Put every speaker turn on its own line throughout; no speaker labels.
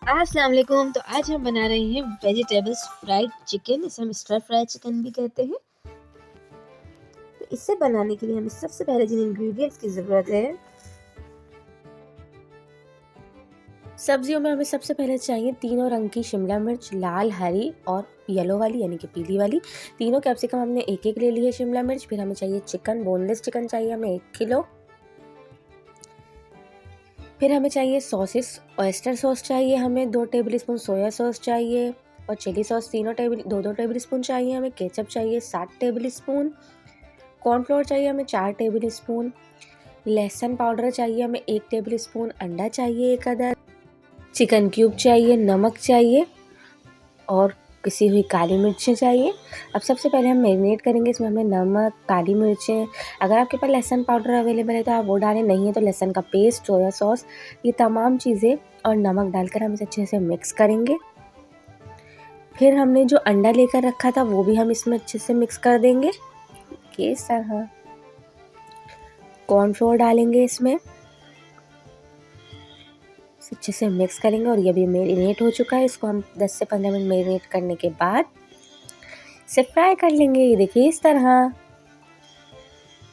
अस्सलाम वालेकुम। तो आज हम बना रहे हैं वेजिटेबल्स फ्राइड चिकन। इसे हम स्टर फ्राइड चिकन भी कहते हैं। तो इसे बनाने के लिए हमें सबसे पहले जिन इंग्रेडिएंट्स की ज़रूरत है,
सब्जियों में हमें सबसे पहले चाहिए तीनों रंग की शिमला मिर्च, लाल, हरी और येलो वाली यानी कि पीली वाली। तीनों कैप्सिकम हमने एक एक ले ली है शिमला मिर्च। फिर हमें चाहिए चिकन, बोनलेस चिकन चाहिए हमें 1 किलो। फिर हमें चाहिए सॉसेस, ऑयस्टर सॉस चाहिए हमें 2 टेबल स्पून, सोया सॉस चाहिए और चिली सॉस दो दो टेबल स्पून चाहिए हमें। केचप चाहिए 7 टेबल स्पून। कॉर्नफ्लोर चाहिए हमें 4 टेबल स्पून। लहसुन पाउडर चाहिए हमें 1 टेबल स्पून। अंडा चाहिए 1 अदद। चिकन क्यूब चाहिए, नमक चाहिए और पिसी हुई काली मिर्चें चाहिए। अब सबसे पहले हम मैरिनेट करेंगे। इसमें हमें नमक, काली मिर्चें, अगर आपके पास लहसुन पाउडर अवेलेबल है तो आप वो डालें, नहीं है तो लहसुन का पेस्ट, सोया सॉस, ये तमाम चीज़ें और नमक डालकर हम इसे अच्छे से मिक्स करेंगे। फिर हमने जो अंडा लेकर रखा था वो भी हम इसमें अच्छे से मिक्स कर देंगे। इस तरह कॉर्नफ्लोर डालेंगे इसमें, अच्छे से मिक्स करेंगे और ये भी मैरिनेट हो चुका है। इसको हम 10 से 15 मिनट मैरिनेट करने के बाद इसे फ्राई कर लेंगे। ये देखिए इस तरह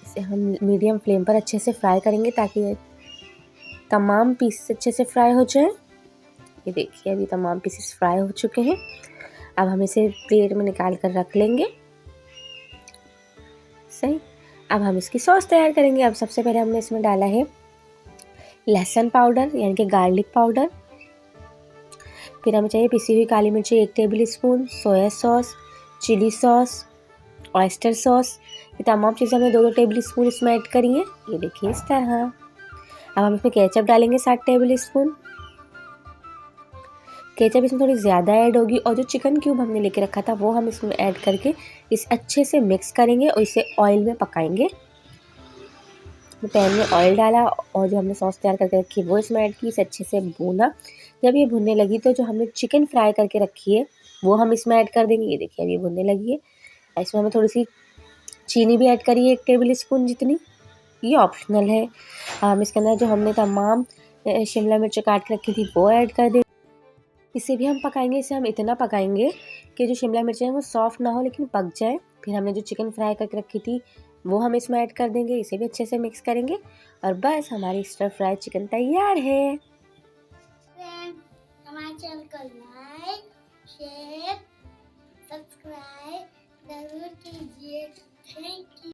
इसे हम मीडियम फ्लेम पर अच्छे से फ्राई करेंगे ताकि तमाम पीस अच्छे से फ्राई हो जाए। ये देखिए अभी तमाम पीसेस फ्राई हो चुके हैं। अब हम इसे प्लेट में निकाल कर रख लेंगे। सही, अब हम इसकी सॉस तैयार करेंगे। अब सबसे पहले हमने इसमें डाला है लहसुन पाउडर यानी कि गार्लिक पाउडर। फिर हमें चाहिए पिसी हुई काली मिर्ची 1 tablespoon, soya sauce, chilli sauce, oyster sauce, ये तमाम चीज़ें हमने 2 टेबल स्पून इसमें ऐड करी हैं। ये देखिए इस तरह। अब हम इसमें केचप डालेंगे 7 टेबल स्पून। केचप इसमें थोड़ी ज़्यादा ऐड होगी और जो चिकन क्यूब हमने लेके रखा था वो हम इसमें ऐड करके इसे अच्छे से मिक्स करेंगे और इसे ऑयल में पकाएंगे। पैन में ऑयल डाला और जो हमने सॉस तैयार करके रखी है वो इसमें ऐड की, इसे अच्छे से भूना। जब ये भुनने लगी तो जो हमने चिकन फ्राई करके रखी है वो हम इसमें ऐड कर देंगे। ये देखिए अब ये भुनने लगी है। इसमें हमें थोड़ी सी चीनी भी ऐड करी है 1 टेबल स्पून जितनी, ये ऑप्शनल है। हम इसके अंदर जो हमने तमाम शिमला मिर्च काट के रखी थी वो ऐड कर दें। इसे भी हम पकाएंगे। इसे हम इतना पकाएंगे कि जो शिमला मिर्च है वो सॉफ्ट ना हो लेकिन पक जाए। फिर हमने जो चिकन फ्राई करके रखी थी वो हम इसमें ऐड कर देंगे। इसे भी अच्छे से मिक्स करेंगे और बस हमारी स्टर फ्राई चिकन तैयार है।
हमारे चैनल को लाइक, शेयर, सब्सक्राइब जरूर कीजिए। Thank you.